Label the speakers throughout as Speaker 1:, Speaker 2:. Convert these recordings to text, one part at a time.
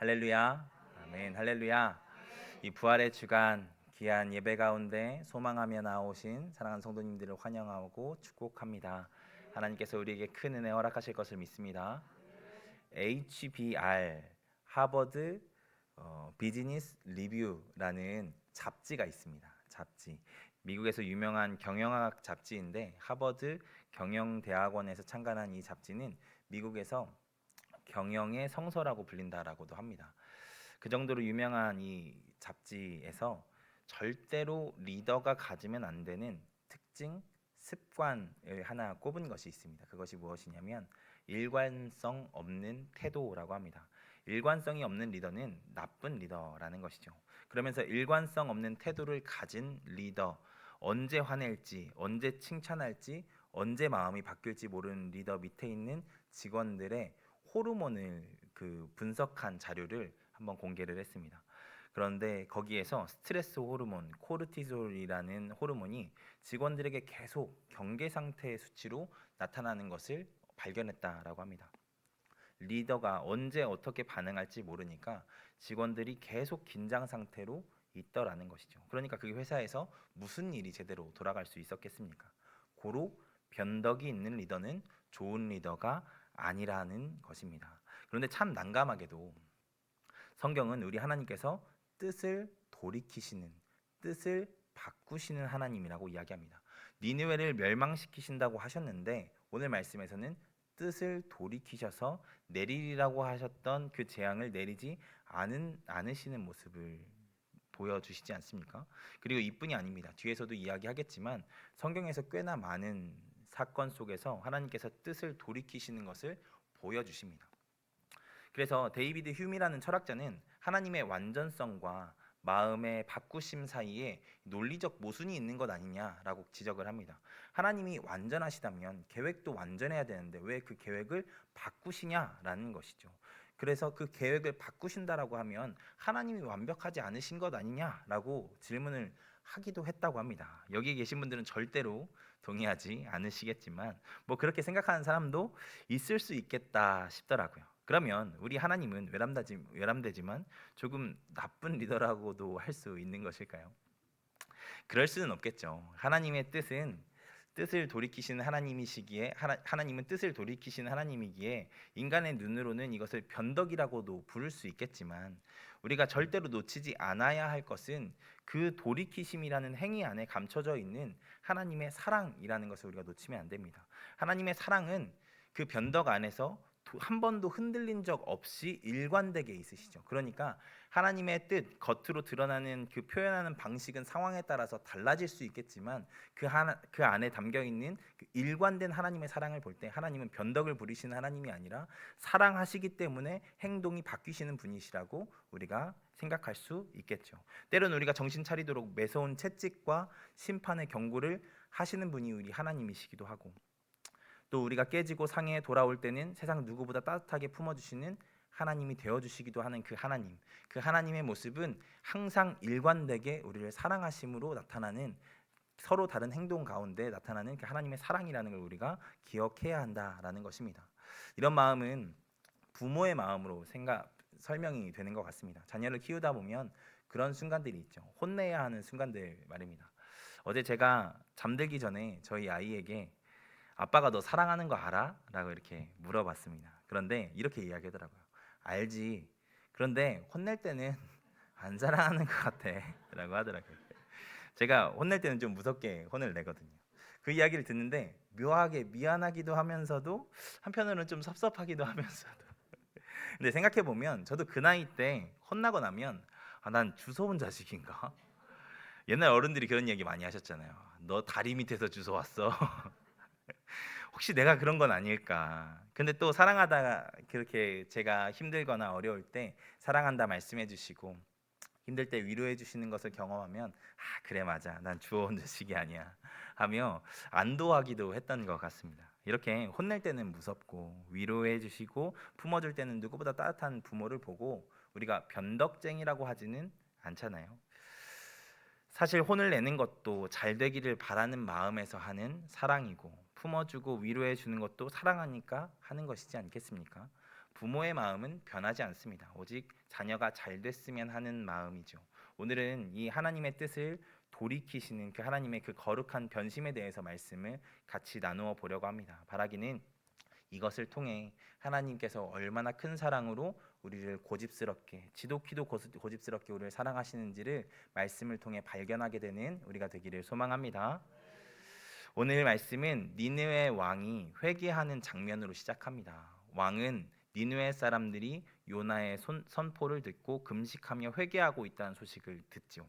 Speaker 1: 할렐루야. 아멘. 할렐루야. 이 부활의 주간 귀한 예배 가운데 소망하며 나오신 사랑하는 성도님들을 환영하고 축복합니다. 하나님께서 우리에게 큰 은혜 허락하실 것을 믿습니다. HBR 하버드 비즈니스 리뷰라는 잡지가 있습니다. 잡지. 미국에서 유명한 경영학 잡지인데 하버드 경영대학원에서 창간한 이 잡지는 미국에서 경영의 성서라고 불린다라고도 합니다. 그 정도로 유명한 이 잡지에서 절대로 리더가 가지면 안 되는 특징, 습관을 하나 꼽은 것이 있습니다. 그것이 무엇이냐면 일관성 없는 태도라고 합니다. 일관성이 없는 리더는 나쁜 리더라는 것이죠. 그러면서 일관성 없는 태도를 가진 리더, 언제 화낼지, 언제 칭찬할지, 언제 마음이 바뀔지 모르는 리더 밑에 있는 직원들의 호르몬을 분석한 자료를 한번 공개를 했습니다. 그런데 거기에서 스트레스 호르몬 코르티졸이라는 호르몬이 직원들에게 계속 경계 상태의 수치로 나타나는 것을 발견했다라고 합니다. 리더가 언제 어떻게 반응할지 모르니까 직원들이 계속 긴장 상태로 있더라는 것이죠. 그러니까 그 회사에서 무슨 일이 제대로 돌아갈 수 있었겠습니까? 고로 변덕이 있는 리더는 좋은 리더가 아니라는 것입니다. 그런데 참 난감하게도 성경은 우리 하나님께서 뜻을 돌이키시는, 뜻을 바꾸시는 하나님이라고 이야기합니다. 니느웨를 멸망시키신다고 하셨는데 오늘 말씀에서는 뜻을 돌이키셔서 내리리라고 하셨던 그 재앙을 내리지 않으시는 모습을 보여주시지 않습니까? 그리고 이뿐이 아닙니다. 뒤에서도 이야기하겠지만 성경에서 꽤나 많은 사건 속에서 하나님께서 뜻을 돌이키시는 것을 보여주십니다. 그래서 데이비드 휴미라는 철학자는 하나님의 완전성과 마음의 바꾸심 사이에 논리적 모순이 있는 것 아니냐라고 지적을 합니다. 하나님이 완전하시다면 계획도 완전해야 되는데 왜 그 계획을 바꾸시냐라는 것이죠. 그래서 그 계획을 바꾸신다라고 하면 하나님이 완벽하지 않으신 것 아니냐라고 질문을 하기도 했다고 합니다. 여기 계신 분들은 절대로 동의하지 않으시겠지만 뭐 그렇게 생각하는 사람도 있을 수 있겠다 싶더라고요. 그러면 우리 하나님은 외람되지만 조금 나쁜 리더라고도 할 수 있는 것일까요? 그럴 수는 없겠죠. 하나님의 뜻은 뜻을 돌이키시는 하나님이시기에 하나님은 뜻을 돌이키시는 하나님이기에 인간의 눈으로는 이것을 변덕이라고도 부를 수 있겠지만 우리가 절대로 놓치지 않아야 할 것은 그 돌이키심이라는 행위 안에 감춰져 있는 하나님의 사랑이라는 것을 우리가 놓치면 안 됩니다. 하나님의 사랑은 그 변덕 안에서 한 번도 흔들린 적 없이 일관되게 있으시죠. 그러니까 하나님의 뜻, 겉으로 드러나는 그 표현하는 방식은 상황에 따라서 달라질 수 있겠지만 그 안에 담겨 있는 그 일관된 하나님의 사랑을 볼 때 하나님은 변덕을 부리시는 하나님이 아니라 사랑하시기 때문에 행동이 바뀌시는 분이시라고 우리가 생각할 수 있겠죠. 때로는 우리가 정신 차리도록 매서운 채찍과 심판의 경고를 하시는 분이 우리 하나님이시기도 하고 또 우리가 깨지고 상해에 돌아올 때는 세상 누구보다 따뜻하게 품어주시는 하나님이 되어주시기도 하는 그 하나님의 모습은 항상 일관되게 우리를 사랑하심으로 나타나는 서로 다른 행동 가운데 나타나는 그 하나님의 사랑이라는 걸 우리가 기억해야 한다라는 것입니다. 이런 마음은 부모의 마음으로 설명이 되는 것 같습니다. 자녀를 키우다 보면 그런 순간들이 있죠. 혼내야 하는 순간들 말입니다. 어제 제가 잠들기 전에 저희 아이에게 아빠가 너 사랑하는 거 알아? 라고 이렇게 물어봤습니다. 그런데 이렇게 이야기하더라고요. 알지. 그런데 혼낼 때는 안 사랑하는 것 같아 라고 하더라고요. 제가 혼낼 때는 좀 무섭게 혼을 내거든요. 그 이야기를 듣는데 묘하게 미안하기도 하면서도 한편으로는 좀 섭섭하기도 하면서도 근데 생각해보면 저도 그 나이 때 혼나고 나면 난 주워온 자식인가? 옛날 어른들이 그런 얘기 많이 하셨잖아요. 너 다리 밑에서 주워왔어. 혹시 내가 그런 건 아닐까. 근데 또 사랑하다가 그렇게 제가 힘들거나 어려울 때 사랑한다 말씀해 주시고 힘들 때 위로해 주시는 것을 경험하면 그래 맞아 난 주워온 자식이 아니야 하며 안도하기도 했던 것 같습니다. 이렇게 혼낼 때는 무섭고 위로해 주시고 품어줄 때는 누구보다 따뜻한 부모를 보고 우리가 변덕쟁이라고 하지는 않잖아요. 사실 혼을 내는 것도 잘 되기를 바라는 마음에서 하는 사랑이고 품어주고 위로해 주는 것도 사랑하니까 하는 것이지 않겠습니까? 부모의 마음은 변하지 않습니다. 오직 자녀가 잘 됐으면 하는 마음이죠. 오늘은 이 하나님의 뜻을 돌이키시는 그 하나님의 그 거룩한 변심에 대해서 말씀을 같이 나누어 보려고 합니다. 바라기는 이것을 통해 하나님께서 얼마나 큰 사랑으로 우리를 고집스럽게 지독히도 고집스럽게 우리를 사랑하시는지를 말씀을 통해 발견하게 되는 우리가 되기를 소망합니다. 오늘 말씀은 니느웨 왕이 회개하는 장면으로 시작합니다. 왕은 니느웨 사람들이 요나의 선포를 듣고 금식하며 회개하고 있다는 소식을 듣죠.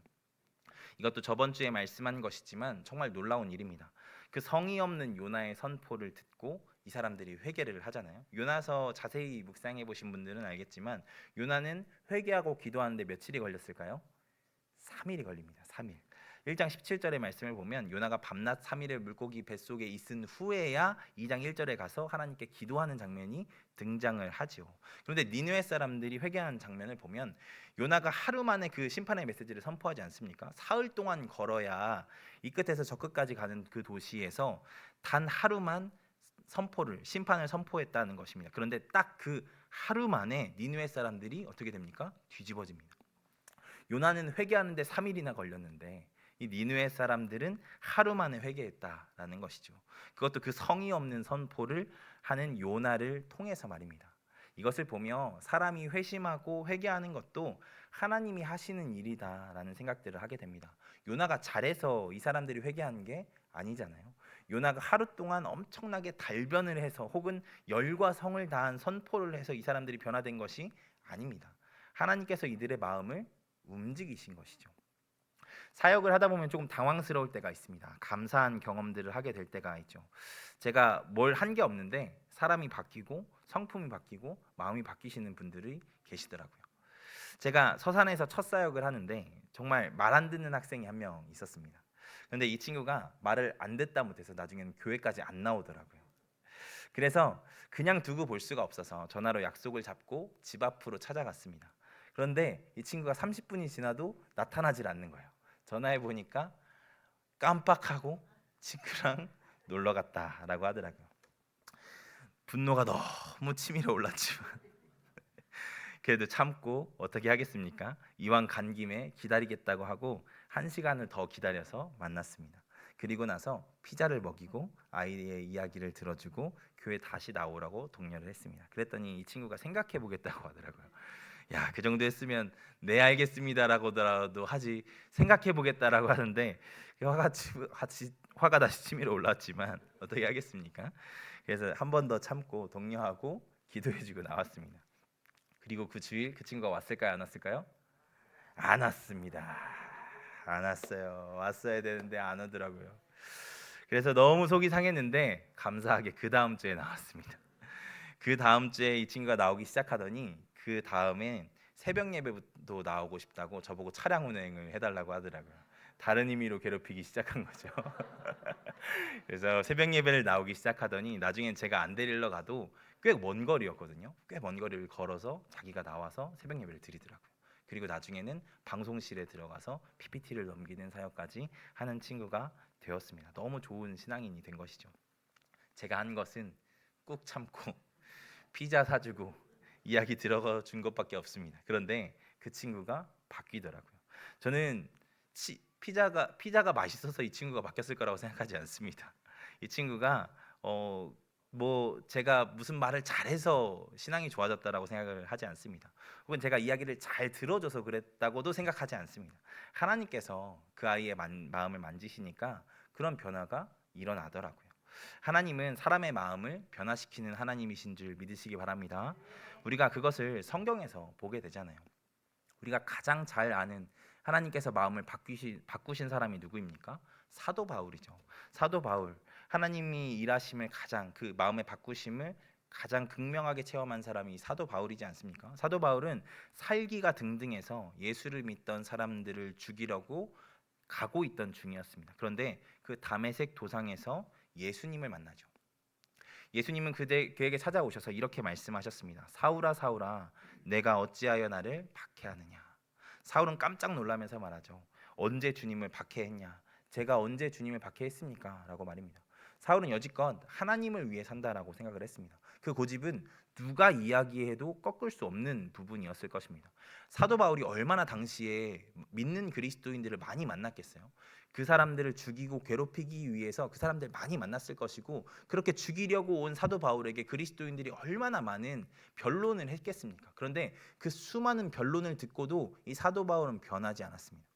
Speaker 1: 이것도 저번 주에 말씀한 것이지만 정말 놀라운 일입니다. 그 성의 없는 요나의 선포를 듣고 이 사람들이 회개를 하잖아요. 요나서 자세히 묵상해 보신 분들은 알겠지만 요나는 회개하고 기도하는데 며칠이 걸렸을까요? 3일이 걸립니다. 3일. 1장 17절의 말씀을 보면 요나가 밤낮 3일을 물고기 뱃속에 있은 후에야 2장 1절에 가서 하나님께 기도하는 장면이 등장을 하죠. 그런데 니느웨 사람들이 회개하는 장면을 보면 요나가 하루 만에 그 심판의 메시지를 선포하지 않습니까? 사흘 동안 걸어야 이 끝에서 저 끝까지 가는 그 도시에서 단 하루만 심판을 선포했다는 것입니다. 그런데 딱 그 하루 만에 니느웨 사람들이 어떻게 됩니까? 뒤집어집니다. 요나는 회개하는데 3일이나 걸렸는데 이 니느웨 사람들은 하루 만에 회개했다라는 것이죠. 그것도 그 성의 없는 선포를 하는 요나를 통해서 말입니다. 이것을 보며 사람이 회심하고 회개하는 것도 하나님이 하시는 일이다라는 생각들을 하게 됩니다. 요나가 잘해서 이 사람들이 회개하는 게 아니잖아요. 요나가 하루 동안 엄청나게 달변을 해서 혹은 열과 성을 다한 선포를 해서 이 사람들이 변화된 것이 아닙니다. 하나님께서 이들의 마음을 움직이신 것이죠. 사역을 하다 보면 조금 당황스러울 때가 있습니다. 감사한 경험들을 하게 될 때가 있죠. 제가 뭘 한 게 없는데 사람이 바뀌고 성품이 바뀌고 마음이 바뀌시는 분들이 계시더라고요. 제가 서산에서 첫 사역을 하는데 정말 말 안 듣는 학생이 한 명 있었습니다. 그런데 이 친구가 말을 안 듣다 못해서 나중에는 교회까지 안 나오더라고요. 그래서 그냥 두고 볼 수가 없어서 전화로 약속을 잡고 집 앞으로 찾아갔습니다. 그런데 이 친구가 30분이 지나도 나타나질 않는 거예요. 전화해 보니까 깜빡하고 친구랑 놀러 갔다라고 하더라고요. 분노가 너무 치밀어 올랐지만 그래도 참고 어떻게 하겠습니까? 이왕 간 김에 기다리겠다고 하고 1시간을 더 기다려서 만났습니다. 그리고 나서 피자를 먹이고 아이의 이야기를 들어주고 교회 다시 나오라고 독려를 했습니다. 그랬더니 이 친구가 생각해 보겠다고 하더라고요. 야, 그 정도 했으면 네 알겠습니다라고도 하지 생각해 보겠다라고 하는데 화가 다시 치밀어 올랐지만 어떻게 하겠습니까? 그래서 한 번 더 참고 독려하고 기도해주고 나왔습니다. 그리고 그 주일 그 친구가 왔을까요? 안 왔을까요? 안 왔습니다. 안 왔어요. 왔어야 되는데 안 오더라고요. 그래서 너무 속이 상했는데 감사하게 그 다음 주에 나왔습니다. 그 다음 주에 이 친구가 나오기 시작하더니 그 다음에 새벽 예배도 나오고 싶다고 저보고 차량 운행을 해달라고 하더라고요. 다른 의미로 괴롭히기 시작한 거죠. 그래서 새벽 예배를 나오기 시작하더니 나중엔 제가 안 데리러 가도 꽤 먼 거리였거든요. 꽤 먼 거리를 걸어서 자기가 나와서 새벽 예배를 드리더라고요. 그리고 나중에는 방송실에 들어가서 PPT를 넘기는 사역까지 하는 친구가 되었습니다. 너무 좋은 신앙인이 된 것이죠. 제가 한 것은 꾹 참고 피자 사주고 이야기 들어가 준 것밖에 없습니다. 그런데 그 친구가 바뀌더라고요. 저는 피자가 맛있어서 이 친구가 바뀌었을 거라고 생각하지 않습니다. 이 친구가 뭐 제가 무슨 말을 잘해서 신앙이 좋아졌다라고 생각을 하지 않습니다. 혹은 제가 이야기를 잘 들어줘서 그랬다고도 생각하지 않습니다. 하나님께서 그 아이의 마음을 만지시니까 그런 변화가 일어나더라고요. 하나님은 사람의 마음을 변화시키는 하나님이신 줄 믿으시기 바랍니다. 우리가 그것을 성경에서 보게 되잖아요. 우리가 가장 잘 아는 하나님께서 마음을 바꾸신 사람이 누구입니까? 사도 바울이죠. 사도 바울. 하나님이 일하심을 가장 그 마음의 바꾸심을 가장 극명하게 체험한 사람이 사도 바울이지 않습니까? 사도 바울은 살기가 등등해서 예수를 믿던 사람들을 죽이려고 가고 있던 중이었습니다. 그런데 그 다메섹 도상에서 예수님을 만나죠. 예수님은 그에게 찾아오셔서 이렇게 말씀하셨습니다. 사울아 사울아 내가 어찌하여 나를 박해하느냐. 사울은 깜짝 놀라면서 말하죠. 언제 주님을 박해했냐. 제가 언제 주님을 박해했습니까? 라고 말입니다. 사울은 여지껏 하나님을 위해 산다라고 생각을 했습니다. 그 고집은 누가 이야기해도 꺾을 수 없는 부분이었을 것입니다. 사도 바울이 얼마나 당시에 믿는 그리스도인들을 많이 만났겠어요. 그 사람들을 죽이고 괴롭히기 위해서 그 사람들 많이 만났을 것이고, 그렇게 죽이려고 온 사도 바울에게 그리스도인들이 얼마나 많은 변론을 했겠습니까? 그런데 그 수많은 변론을 듣고도 이 사도 바울은 변하지 않았습니다.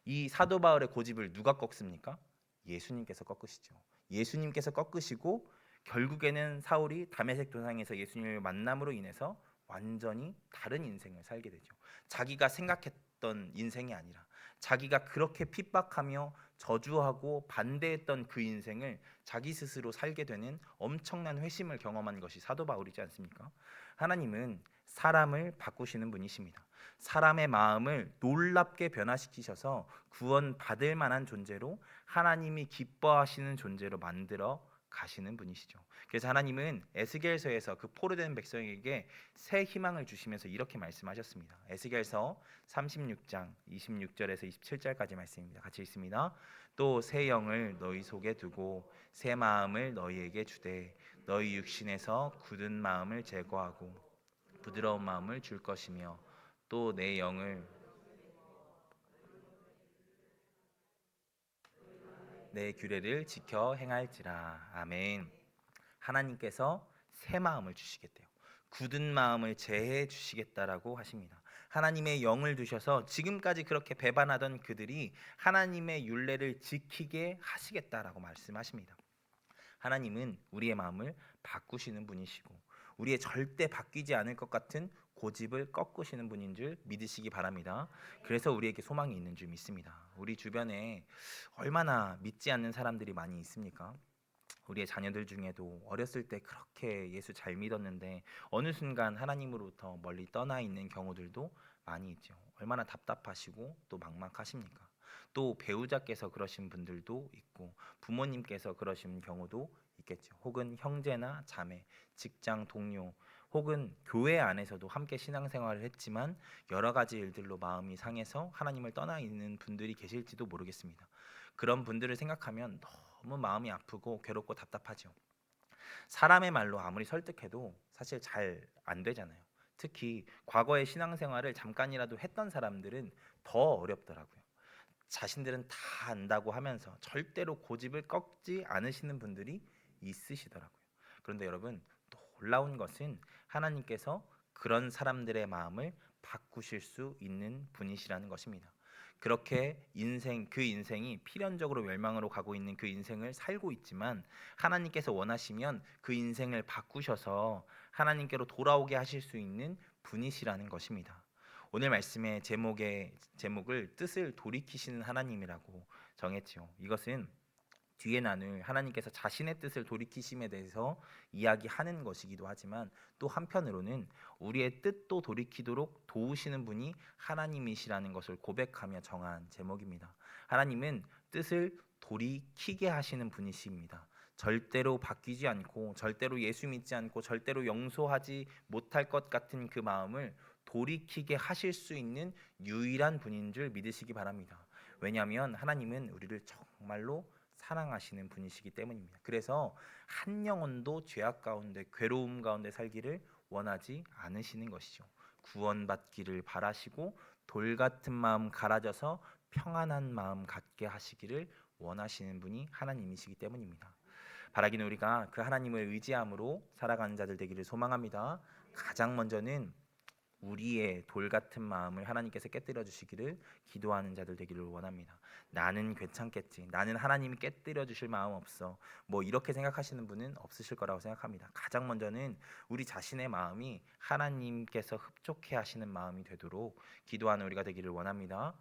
Speaker 1: 이 사도 바울의 고집을 누가 꺾습니까? 예수님께서 꺾으시죠. 예수님께서 꺾으시고 결국에는 사울이 다메섹 도상에서 예수님을 만남으로 인해서 완전히 다른 인생을 살게 되죠. 자기가 생각했던 인생이 아니라, 자기가 그렇게 핍박하며 저주하고 반대했던 그 인생을 자기 스스로 살게 되는 엄청난 회심을 경험한 것이 사도 바울이지 않습니까? 하나님은 사람을 바꾸시는 분이십니다. 사람의 마음을 놀랍게 변화시키셔서 구원받을 만한 존재로, 하나님이 기뻐하시는 존재로 만들어 가시는 분이시죠. 그래서 하나님은 에스겔서에서 그 포로된 백성에게 새 희망을 주시면서 이렇게 말씀하셨습니다. 에스겔서 36장 26절에서 27절까지 말씀입니다. 같이 읽습니다. 또 새 영을 너희 속에 두고 새 마음을 너희에게 주되 너희 육신에서 굳은 마음을 제거하고 부드러운 마음을 줄 것이며 또 내 영을 내 규례를 지켜 행할지라. 아멘. 하나님께서 새 마음을 주시겠대요. 굳은 마음을 제해 주시겠다라고 하십니다. 하나님의 영을 두셔서 지금까지 그렇게 배반하던 그들이 하나님의 율례를 지키게 하시겠다라고 말씀하십니다. 하나님은 우리의 마음을 바꾸시는 분이시고, 우리의 절대 바뀌지 않을 것 같은 고집을 꺾으시는 분인 줄 믿으시기 바랍니다. 그래서 우리에게 소망이 있는 줄 믿습니다. 우리 주변에 얼마나 믿지 않는 사람들이 많이 있습니까? 우리의 자녀들 중에도 어렸을 때 그렇게 예수 잘 믿었는데 어느 순간 하나님으로부터 멀리 떠나 있는 경우들도 많이 있죠. 얼마나 답답하시고 또 막막하십니까? 또 배우자께서 그러신 분들도 있고 부모님께서 그러신 경우도 있겠죠. 혹은 형제나 자매, 직장 동료, 혹은 교회 안에서도 함께 신앙생활을 했지만 여러 가지 일들로 마음이 상해서 하나님을 떠나 있는 분들이 계실지도 모르겠습니다. 그런 분들을 생각하면 너무 마음이 아프고 괴롭고 답답하죠. 사람의 말로 아무리 설득해도 사실 잘 안 되잖아요. 특히 과거의 신앙생활을 잠깐이라도 했던 사람들은 더 어렵더라고요. 자신들은 다 안다고 하면서 절대로 고집을 꺾지 않으시는 분들이 있으시더라고요. 그런데 여러분, 놀라운 것은 하나님께서 그런 사람들의 마음을 바꾸실 수 있는 분이시라는 것입니다. 그렇게 그 인생이 필연적으로 멸망으로 가고 있는 그 인생을 살고 있지만 하나님께서 원하시면 그 인생을 바꾸셔서 하나님께로 돌아오게 하실 수 있는 분이시라는 것입니다. 오늘 말씀의 제목을 뜻을 돌이키시는 하나님이라고 정했죠. 이것은 뒤에 나눌 하나님께서 자신의 뜻을 돌이키심에 대해서 이야기하는 것이기도 하지만, 또 한편으로는 우리의 뜻도 돌이키도록 도우시는 분이 하나님이시라는 것을 고백하며 정한 제목입니다. 하나님은 뜻을 돌이키게 하시는 분이십니다. 절대로 바뀌지 않고 절대로 예수 믿지 않고 절대로 용서하지 못할 것 같은 그 마음을 돌이키게 하실 수 있는 유일한 분인 줄 믿으시기 바랍니다. 왜냐하면 하나님은 우리를 정말로 사랑하시는 분이시기 때문입니다. 그래서 한 영혼도 죄악 가운데 괴로움 가운데 살기를 원하지 않으시는 것이죠. 구원받기를 바라시고 돌 같은 마음 갈아져서 평안한 마음 갖게 하시기를 원하시는 분이 하나님이시기 때문입니다. 바라기는 우리가 그 하나님을 의지함으로 살아가는 자들 되기를 소망합니다. 가장 먼저는 우리의 돌 같은 마음을 하나님께서 깨뜨려 주시기를 기도하는 자들 되기를 원합니다. 나는 괜찮겠지, 나는 하나님이 깨뜨려 주실 마음 없어, 뭐 이렇게 생각하시는 분은 없으실 거라고 생각합니다. 가장 먼저는 우리 자신의 마음이 하나님께서 흡족해 하시는 마음이 되도록 기도하는 우리가 되기를 원합니다.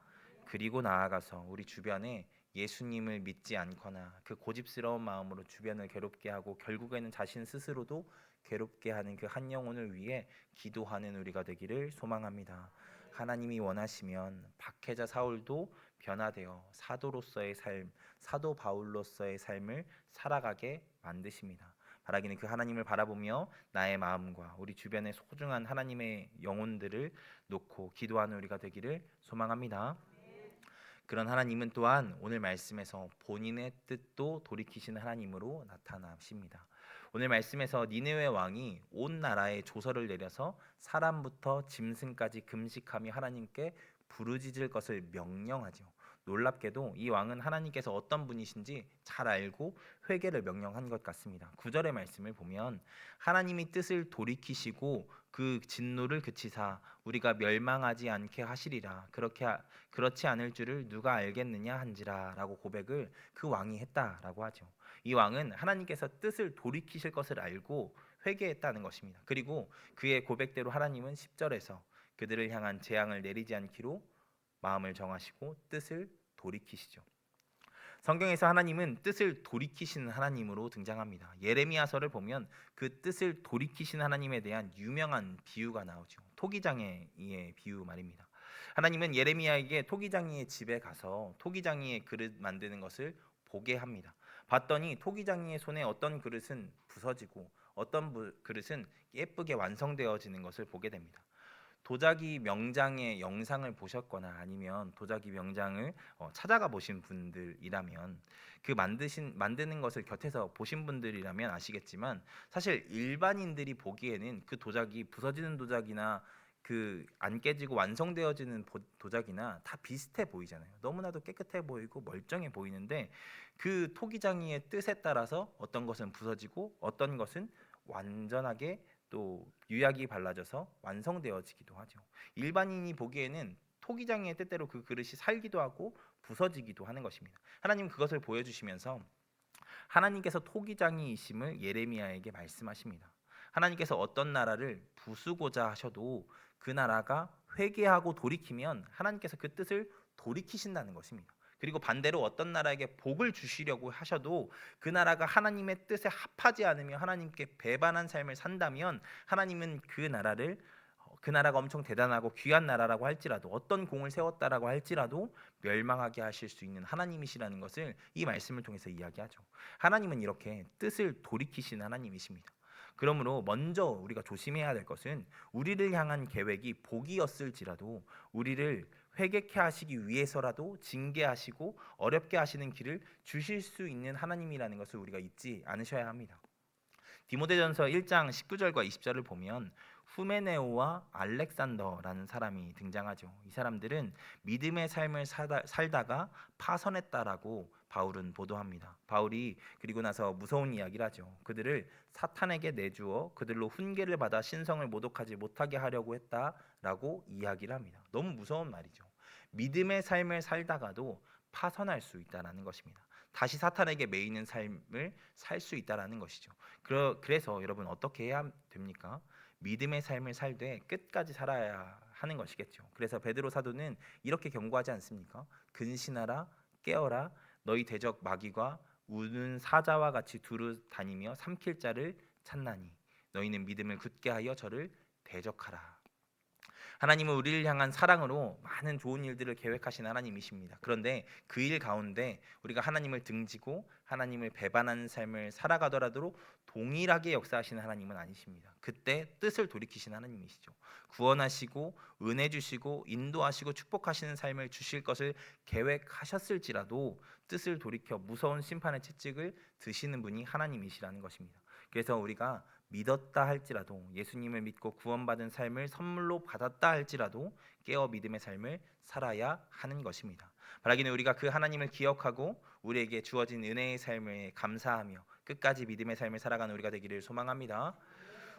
Speaker 1: 그리고 나아가서 우리 주변에 예수님을 믿지 않거나 그 고집스러운 마음으로 주변을 괴롭게 하고 결국에는 자신 스스로도 괴롭게 하는 그 한 영혼을 위해 기도하는 우리가 되기를 소망합니다. 하나님이 원하시면 박해자 사울도 변화되어 사도로서의 삶, 사도 바울로서의 삶을 살아가게 만드십니다. 바라기는 그 하나님을 바라보며 나의 마음과 우리 주변의 소중한 하나님의 영혼들을 놓고 기도하는 우리가 되기를 소망합니다. 그런 하나님은 또한 오늘 말씀에서 본인의 뜻도 돌이키시는 하나님으로 나타나십니다. 오늘 말씀에서 니느웨 왕이 온 나라에 조서를 내려서 사람부터 짐승까지 금식하며 하나님께 부르짖을 것을 명령하죠. 놀랍게도 이 왕은 하나님께서 어떤 분이신지 잘 알고 회개를 명령한 것 같습니다. 9절의 말씀을 보면 하나님이 뜻을 돌이키시고 그 진노를 그치사 우리가 멸망하지 않게 하시리라. 그렇지 않을 줄을 누가 알겠느냐 한지라라고 고백을 그 왕이 했다라고 하죠. 이 왕은 하나님께서 뜻을 돌이키실 것을 알고 회개했다는 것입니다. 그리고 그의 고백대로 하나님은 10절에서 그들을 향한 재앙을 내리지 않기로 마음을 정하시고 뜻을 돌이키시죠. 성경에서 하나님은 뜻을 돌이키시는 하나님으로 등장합니다. 예레미야서를 보면 그 뜻을 돌이키신 하나님에 대한 유명한 비유가 나오죠. 토기장이의 비유 말입니다. 하나님은 예레미야에게 토기장이의 집에 가서 토기장이의 그릇 만드는 것을 보게 합니다. 봤더니 토기장이의 손에 어떤 그릇은 부서지고 어떤 그릇은 예쁘게 완성되어지는 것을 보게 됩니다. 도자기 명장의 영상을 보셨거나 아니면 도자기 명장을 찾아가 보신 분들이라면 그 만드는 것을 곁에서 보신 분들이라면 아시겠지만 사실 일반인들이 보기에는 그 도자기 부서지는 도자기나 그 안 깨지고 완성되어지는 도자기나 다 비슷해 보이잖아요. 너무나도 깨끗해 보이고 멀쩡해 보이는데 그 토기장이의 뜻에 따라서 어떤 것은 부서지고 어떤 것은 완전하게 또 유약이 발라져서 완성되어지기도 하죠. 일반인이 보기에는 토기장이의 뜻대로 그 그릇이 살기도 하고 부서지기도 하는 것입니다. 하나님은 그것을 보여주시면서 하나님께서 토기장이이심을 예레미야에게 말씀하십니다. 하나님께서 어떤 나라를 부수고자 하셔도 그 나라가 회개하고 돌이키면 하나님께서 그 뜻을 돌이키신다는 것입니다. 그리고 반대로 어떤 나라에게 복을 주시려고 하셔도 그 나라가 하나님의 뜻에 합하지 않으며 하나님께 배반한 삶을 산다면 하나님은 그 나라가 엄청 대단하고 귀한 나라라고 할지라도 어떤 공을 세웠다라고 할지라도 멸망하게 하실 수 있는 하나님이시라는 것을 이 말씀을 통해서 이야기하죠. 하나님은 이렇게 뜻을 돌이키시는 하나님이십니다. 그러므로 먼저 우리가 조심해야 될 것은 우리를 향한 계획이 복이었을지라도 우리를 회개케 하시기 위해서라도 징계하시고 어렵게 하시는 길을 주실 수 있는 하나님이라는 것을 우리가 잊지 않으셔야 합니다. 디모데전서 1장 19절과 20절을 보면 후메네오와 알렉산더라는 사람이 등장하죠. 이 사람들은 믿음의 삶을 살다가 파선했다라고 바울은 보도합니다. 바울이 그리고 나서 무서운 이야기를 하죠. 그들을 사탄에게 내주어 그들로 훈계를 받아 신성을 모독하지 못하게 하려고 했다라고 이야기를 합니다. 너무 무서운 말이죠. 믿음의 삶을 살다가도 파선할 수 있다라는 것입니다. 다시 사탄에게 매이는 삶을 살 수 있다라는 것이죠. 그래서 여러분 어떻게 해야 됩니까? 믿음의 삶을 살되 끝까지 살아야 하는 것이겠죠. 그래서 베드로 사도는 이렇게 경고하지 않습니까? 근신하라 깨어라 너희 대적 마귀가 우는 사자와 같이 두루 다니며 삼킬 자를 찾나니 너희는 믿음을 굳게 하여 저를 대적하라. 하나님은 우리를 향한 사랑으로 많은 좋은 일들을 계획하신 하나님이십니다. 그런데 그 일 가운데 우리가 하나님을 등지고 하나님을 배반하는 삶을 살아가더라도 동일하게 역사하시는 하나님은 아니십니다. 그때 뜻을 돌이키신 하나님이시죠. 구원하시고 은혜 주시고 인도하시고 축복하시는 삶을 주실 것을 계획하셨을지라도 뜻을 돌이켜 무서운 심판의 채찍을 드시는 분이 하나님이시라는 것입니다. 그래서 우리가 믿었다 할지라도 예수님을 믿고 구원받은 삶을 선물로 받았다 할지라도 깨어 믿음의 삶을 살아야 하는 것입니다. 바라기는 우리가 그 하나님을 기억하고 우리에게 주어진 은혜의 삶에 감사하며 끝까지 믿음의 삶을 살아가는 우리가 되기를 소망합니다.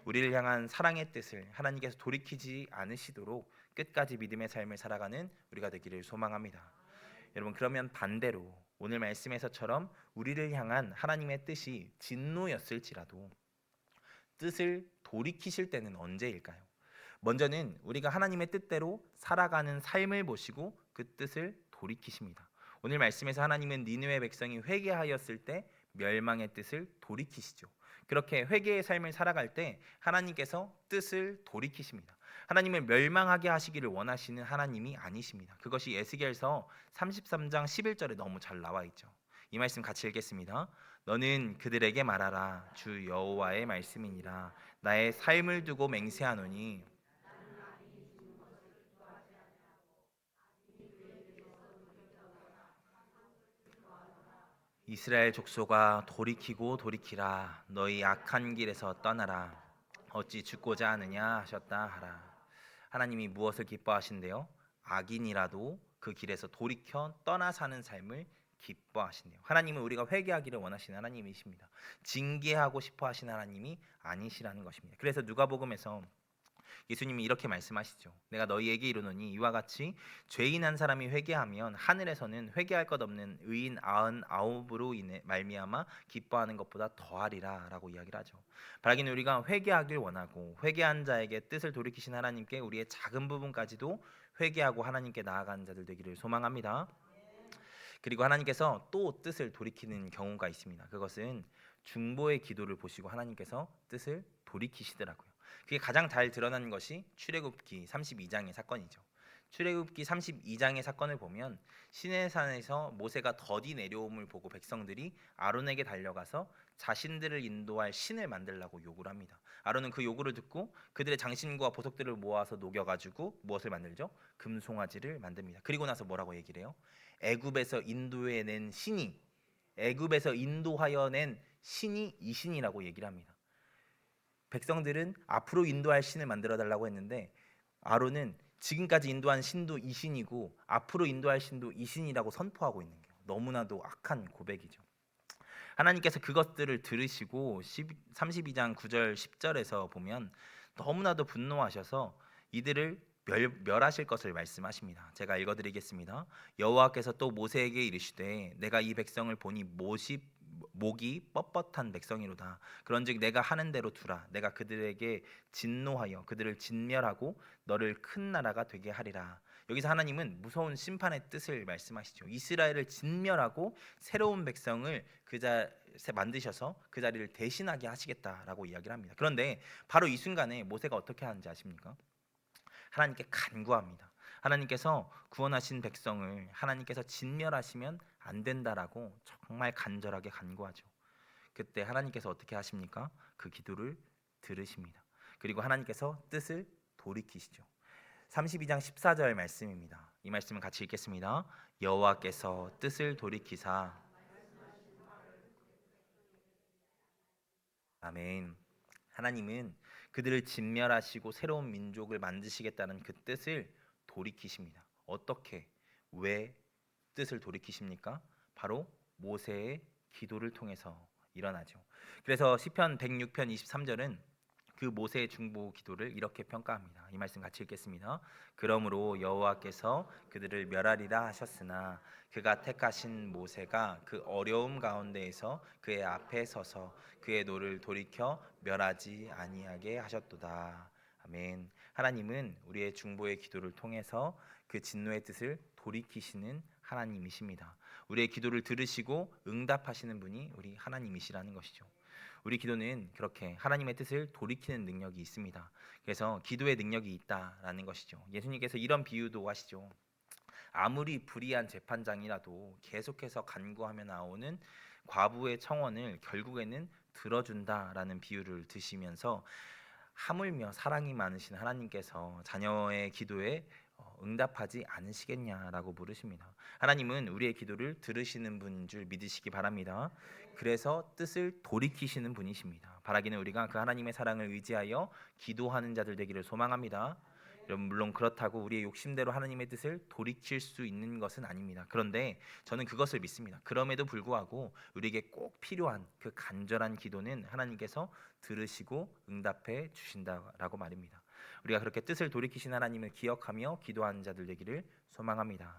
Speaker 1: 우리를 향한 사랑의 뜻을 하나님께서 돌이키지 않으시도록 끝까지 믿음의 삶을 살아가는 우리가 되기를 소망합니다. 여러분 그러면 반대로 오늘 말씀에서처럼 우리를 향한 하나님의 뜻이 진노였을지라도 뜻을 돌이키실 때는 언제일까요? 먼저는 우리가 하나님의 뜻대로 살아가는 삶을 보시고 그 뜻을 돌이키십니다. 오늘 말씀에서 하나님은 니느웨 백성이 회개하였을 때 멸망의 뜻을 돌이키시죠. 그렇게 회개의 삶을 살아갈 때 하나님께서 뜻을 돌이키십니다. 하나님을 멸망하게 하시기를 원하시는 하나님이 아니십니다. 그것이 에스겔서 33장 11절에 너무 잘 나와 있죠. 이 말씀 같이 읽겠습니다. 너는 그들에게 말하라. 주 여호와의 말씀이니라. 나의 삶을 두고 맹세하노니 이스라엘 족속아 돌이키고 돌이키라. 너희 악한 길에서 떠나라. 어찌 죽고자 하느냐 하셨다 하라. 하나님이 무엇을 기뻐하신대요? 악인이라도 그 길에서 돌이켜 떠나 사는 삶을 기뻐하신대요. 하나님은 우리가 회개하기를 원하시는 하나님이십니다. 징계하고 싶어 하시는 하나님이 아니시라는 것입니다. 그래서 누가복음에서 예수님이 이렇게 말씀하시죠. 내가 너희에게 이르노니 이와 같이 죄인 한 사람이 회개하면 하늘에서는 회개할 것 없는 의인 99으로 인해 말미암아 기뻐하는 것보다 더하리라라고 이야기를 하죠. 바라기는 우리가 회개하길 원하고 회개한 자에게 뜻을 돌이키신 하나님께 우리의 작은 부분까지도 회개하고 하나님께 나아가는 자들 되기를 소망합니다. 그리고 하나님께서 또 뜻을 돌이키는 경우가 있습니다. 그것은 중보의 기도를 보시고 하나님께서 뜻을 돌이키시더라고요. 그게 가장 잘 드러나는 것이 출애굽기 32장의 사건이죠. 출애굽기 32장의 사건을 보면 시내산에서 모세가 더디 내려옴을 보고 백성들이 아론에게 달려가서 자신들을 인도할 신을 만들라고 요구를 합니다. 아론은 그 요구를 듣고 그들의 장신구와 보석들을 모아서 녹여가지고 무엇을 만들죠? 금송아지를 만듭니다. 그리고 나서 뭐라고 얘기를 해요? 애굽에서 인도해낸 신이 애굽에서 인도하여 낸 신이 이 신이라고 얘기를 합니다. 백성들은 앞으로 인도할 신을 만들어 달라고 했는데 아론은 지금까지 인도한 신도 이 신이고 앞으로 인도할 신도 이 신이라고 선포하고 있는 게 너무나도 악한 고백이죠. 하나님께서 그것들을 들으시고 32장 9절 10절에서 보면 너무나도 분노하셔서 이들을 멸하실 것을 말씀하십니다. 제가 읽어드리겠습니다. 여호와께서 또 모세에게 이르시되 내가 이 백성을 보니 목이 뻣뻣한 백성이로다. 그런즉 내가 하는 대로 두라. 내가 그들에게 진노하여 그들을 진멸하고 너를 큰 나라가 되게 하리라. 여기서 하나님은 무서운 심판의 뜻을 말씀하시죠. 이스라엘을 진멸하고 새로운 백성을 만드셔서 그 자리를 대신하게 하시겠다라고 이야기를 합니다. 그런데 바로 이 순간에 모세가 어떻게 하는지 아십니까? 하나님께 간구합니다. 하나님께서 구원하신 백성을 하나님께서 진멸하시면 안 된다라고 정말 간절하게 간구하죠. 그때 하나님께서 어떻게 하십니까? 그 기도를 들으십니다. 그리고 하나님께서 뜻을 돌이키시죠. 32장 14절 말씀입니다. 이 말씀을 같이 읽겠습니다. 여호와께서 뜻을 돌이키사 아멘. 하나님은 그들을 진멸하시고 새로운 민족을 만드시겠다는 그 뜻을 돌이키십니다. 어떻게? 왜 뜻을 돌이키십니까? 바로 모세의 기도를 통해서 일어나죠. 그래서 시편 106편 23절은 그 모세의 중보 기도를 이렇게 평가합니다. 이 말씀 같이 읽겠습니다. 그러므로 여호와께서 그들을 멸하리라 하셨으나 그가 택하신 모세가 그 어려움 가운데에서 그의 앞에 서서 그의 노를 돌이켜 멸하지 아니하게 하셨도다. 아멘. 하나님은 우리의 중보의 기도를 통해서 그 진노의 뜻을 돌이키시는 하나님이십니다. 우리의 기도를 들으시고 응답하시는 분이 우리 하나님이시라는 것이죠. 우리 기도는 그렇게 하나님의 뜻을 돌이키는 능력이 있습니다. 그래서 기도의 능력이 있다라는 것이죠. 예수님께서 이런 비유도 하시죠. 아무리 불의한 재판장이라도 계속해서 간구하며 나오는 과부의 청원을 결국에는 들어준다라는 비유를 드시면서 하물며 사랑이 많으신 하나님께서 자녀의 기도에 응답하지 않으시겠냐라고 물으십니다. 하나님은 우리의 기도를 들으시는 분인 줄 믿으시기 바랍니다. 그래서 뜻을 돌이키시는 분이십니다. 바라기는 우리가 그 하나님의 사랑을 의지하여 기도하는 자들 되기를 소망합니다. 여러분, 물론 그렇다고 우리의 욕심대로 하나님의 뜻을 돌이킬 수 있는 것은 아닙니다. 그런데 저는 그것을 믿습니다. 그럼에도 불구하고 우리에게 꼭 필요한 그 간절한 기도는 하나님께서 들으시고 응답해 주신다라고 말입니다. 우리가 그렇게 뜻을 돌이키신 하나님을 기억하며 기도하는 자들 되기를 소망합니다.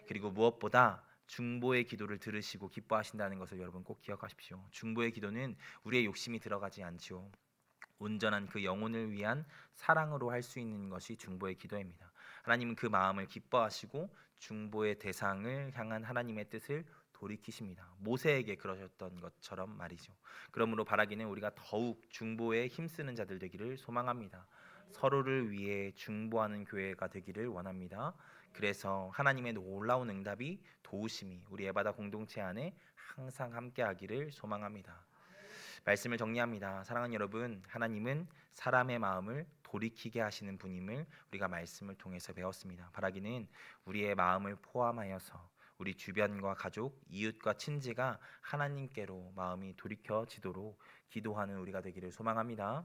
Speaker 1: 그리고 무엇보다 중보의 기도를 들으시고 기뻐하신다는 것을 여러분 꼭 기억하십시오. 중보의 기도는 우리의 욕심이 들어가지 않지요. 온전한 그 영혼을 위한 사랑으로 할 수 있는 것이 중보의 기도입니다. 하나님은 그 마음을 기뻐하시고 중보의 대상을 향한 하나님의 뜻을 돌이키십니다. 모세에게 그러셨던 것처럼 말이죠. 그러므로 바라기는 우리가 더욱 중보에 힘쓰는 자들 되기를 소망합니다. 서로를 위해 중보하는 교회가 되기를 원합니다. 그래서 하나님의 놀라운 응답이 도우심이 우리 에바다 공동체 안에 항상 함께하기를 소망합니다. 말씀을 정리합니다. 사랑하는 여러분, 하나님은 사람의 마음을 돌이키게 하시는 분임을 우리가 말씀을 통해서 배웠습니다. 바라기는 우리의 마음을 포함하여서 우리 주변과 가족, 이웃과 친지가 하나님께로 마음이 돌이켜지도록 기도하는 우리가 되기를 소망합니다.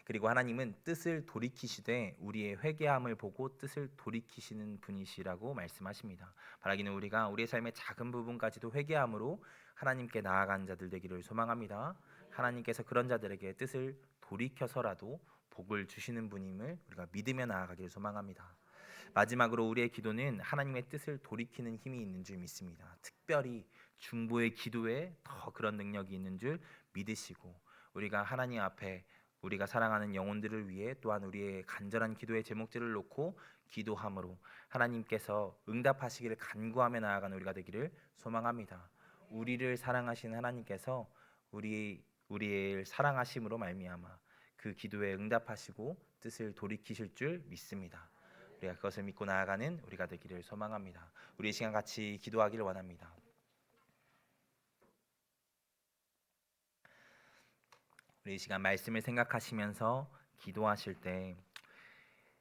Speaker 1: 그리고 하나님은 뜻을 돌이키시되 우리의 회개함을 보고 뜻을 돌이키시는 분이시라고 말씀하십니다. 바라기는 우리가 우리의 삶의 작은 부분까지도 회개함으로 하나님께 나아간 자들 되기를 소망합니다. 하나님께서 그런 자들에게 뜻을 돌이켜서라도 복을 주시는 분임을 우리가 믿으며 나아가기를 소망합니다. 마지막으로 우리의 기도는 하나님의 뜻을 돌이키는 힘이 있는 줄 믿습니다. 특별히 중보의 기도에 더 그런 능력이 있는 줄 믿으시고, 우리가 하나님 앞에 우리가 사랑하는 영혼들을 위해 또한 우리의 간절한 기도의 제목들을 놓고 기도함으로 하나님께서 응답하시기를 간구하며 나아가는 우리가 되기를 소망합니다. 우리를 사랑하신 하나님께서 우리의 사랑하심으로 말미암아 그 기도에 응답하시고 뜻을 돌이키실 줄 믿습니다. 우리가 그것을 믿고 나아가는 우리가 되기를 소망합니다. 우리 이 시간 같이 기도하기를 원합니다. 우리 이 시간 말씀을 생각하시면서 기도하실 때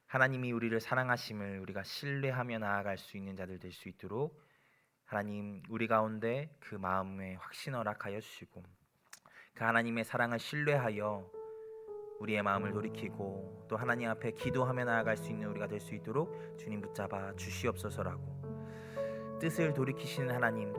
Speaker 1: 하나님이 우리를 사랑하심을 우리가 신뢰하며 나아갈 수 있는 자들 될 수 있도록 하나님 우리 가운데 그 마음에 확신 허락하여 주시고, 그 하나님의 사랑을 신뢰하여 우리의 마음을 돌이키고 또 하나님 앞에 기도하며 나아갈 수 있는 우리가 될 수 있도록 주님 붙잡아 주시옵소서라고, 뜻을 돌이키시는 하나님,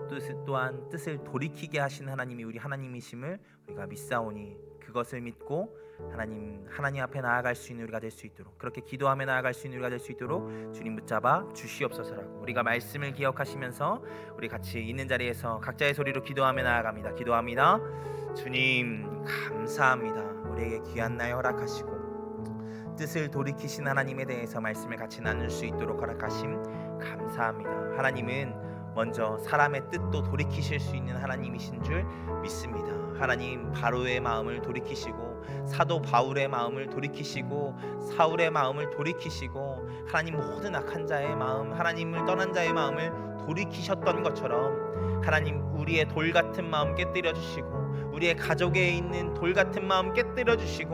Speaker 1: 또한 뜻을 돌이키게 하신 하나님이 우리 하나님이심을 우리가 믿사오니 그것을 믿고 하나님 앞에 나아갈 수 있는 우리가 될 수 있도록, 그렇게 기도하며 나아갈 수 있는 우리가 될 수 있도록 주님 붙잡아 주시옵소서라고, 우리가 말씀을 기억하시면서 우리 같이 있는 자리에서 각자의 소리로 기도하며 나아갑니다. 기도합니다. 주님 감사합니다. 우리에게 귀한 날 허락하시고 뜻을 돌이키신 하나님에 대해서 말씀을 같이 나눌 수 있도록 허락하심 감사합니다. 하나님은 먼저 사람의 뜻도 돌이키실 수 있는 하나님이신 줄 믿습니다. 하나님 바로의 마음을 돌이키시고 사도 바울의 마음을 돌이키시고 사울의 마음을 돌이키시고 하나님 모든 악한 자의 마음, 하나님을 떠난 자의 마음을 돌이키셨던 것처럼 하나님 우리의 돌 같은 마음 깨뜨려 주시고 우리의 가족에 있는 돌 같은 마음 깨뜨려 주시고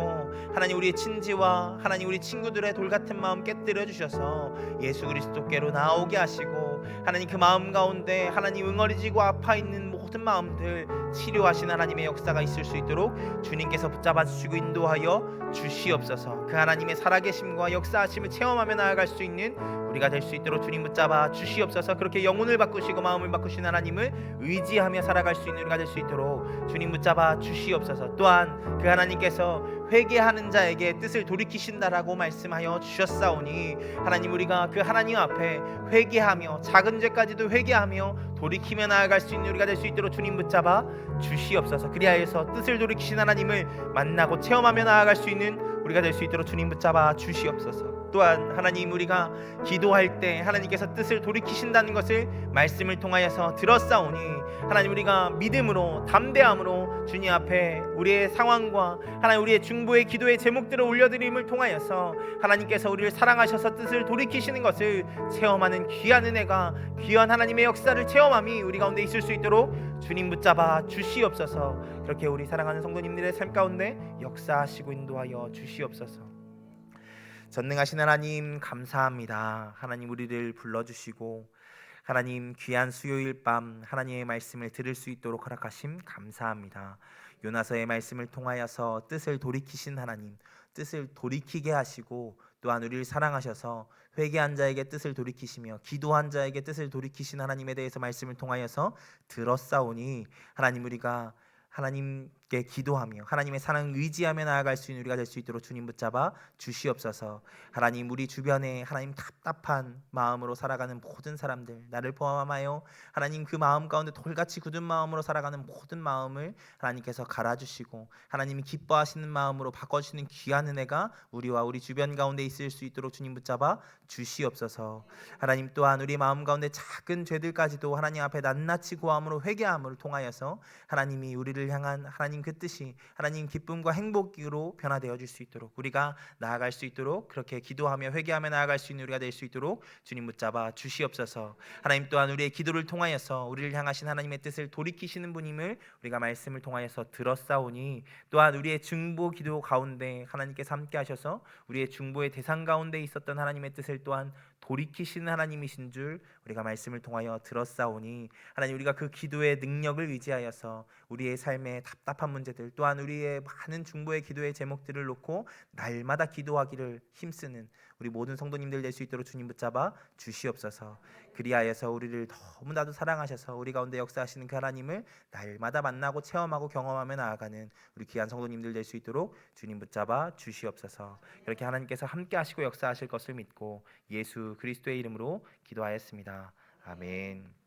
Speaker 1: 하나님 우리의 친지와 하나님 우리 친구들의 돌 같은 마음 깨뜨려 주셔서 예수 그리스도께로 나오게 하시고 하나님 그 마음 가운데 하나님 응어리지고 아파 있는 모든 마음들 치료하신 하나님의 역사가 있을 수 있도록 주님께서 붙잡아 주시고 인도하여 주시옵소서. 그 하나님의 살아계심과 역사하심을 체험하며 나아갈 수 있는 우리가 될 수 있도록 주님 붙잡아 주시옵소서. 그렇게 영혼을 바꾸시고 마음을 바꾸신 하나님을 의지하며 살아갈 수 있는 우리가 될 수 있도록 주님 붙잡아 주시옵소서. 또한 그 하나님께서 회개하는 자에게 뜻을 돌이키신다라고 말씀하여 주셨사오니 하나님 우리가 그 하나님 앞에 회개하며 작은 죄까지도 회개하며 돌이키며 나아갈 수 있는 우리가 될 수 있도록 주님 붙잡아 주시옵소서. 그리하여서 뜻을 돌이키신 하나님을 만나고 체험하며 나아갈 수 있는 우리가 될 수 있도록 주님 붙잡아 주시옵소서. 또한 하나님 우리가 기도할 때 하나님께서 뜻을 돌이키신다는 것을 말씀을 통하여서 들었사오니 하나님 우리가 믿음으로 담대함으로 주님 앞에 우리의 상황과 하나님 우리의 중보의 기도의 제목들을 올려드림을 통하여서 하나님께서 우리를 사랑하셔서 뜻을 돌이키시는 것을 체험하는 귀한 은혜가 귀한 하나님의 역사를 체험함이 우리 가운데 있을 수 있도록 주님 붙잡아 주시옵소서. 그렇게 우리 사랑하는 성도님들의 삶 가운데 역사하시고 인도하여 주시옵소서. 전능하신 하나님 감사합니다. 하나님 우리를 불러주시고 하나님 귀한 수요일 밤 하나님의 말씀을 들을 수 있도록 허락하심 감사합니다. 요나서의 말씀을 통하여서 뜻을 돌이키신 하나님, 뜻을 돌이키게 하시고 또한 우리를 사랑하셔서 회개한 자에게 뜻을 돌이키시며 기도한 자에게 뜻을 돌이키신 하나님에 대해서 말씀을 통하여서 들었사오니 하나님 우리가 하나님께 기도하며 하나님의 사랑을 의지하며 나아갈 수 있는 우리가 될 수 있도록 주님 붙잡아 주시옵소서. 하나님 우리 주변에 하나님 답답한 마음으로 살아가는 모든 사람들 나를 포함하여 하나님 그 마음 가운데 돌같이 굳은 마음으로 살아가는 모든 마음을 하나님께서 갈아주시고 하나님이 기뻐하시는 마음으로 바꿔주시는 귀한 은혜가 우리와 우리 주변 가운데 있을 수 있도록 주님 붙잡아 주시옵소서. 하나님 또한 우리 마음 가운데 작은 죄들까지도 하나님 앞에 낱낱이 고함으로 회개함을 통하여서 하나님이 우리를 향한 하나님 그 뜻이 하나님 기쁨과 행복으로 변화되어 줄 수 있도록 우리가 나아갈 수 있도록 그렇게 기도하며 회개하며 나아갈 수 있는 우리가 될 수 있도록 주님 붙잡아 주시옵소서. 하나님 또한 우리의 기도를 통하여서 우리를 향하신 하나님의 뜻을 돌이키시는 분임을 우리가 말씀을 통하여서 들었사오니 또한 우리의 중보 기도 가운데 하나님께서 함께 하셔서 우리의 중보의 대상 가운데 있었던 하나님의 뜻을 또한 돌이키시는 하나님이신 줄 우리가 말씀을 통하여 들었사오니 하나님, 우리가 그 기도의 능력을 의지하여서 우리의 삶의 답답한 문제들, 또한 우리의 많은 중보의 기도의 제목들을 놓고 날마다 기도하기를 힘쓰는 우리 모든 성도님들 될 수 있도록 주님 붙잡아 주시옵소서. 그리하여서 우리를 너무나도 사랑하셔서 우리 가운데 역사하시는 그 하나님을 날마다 만나고 체험하고 경험하며 나아가는 우리 귀한 성도님들 될 수 있도록 주님 붙잡아 주시옵소서. 그렇게 하나님께서 함께 하시고 역사하실 것을 믿고 예수 그리스도의 이름으로 기도하였습니다. 아멘.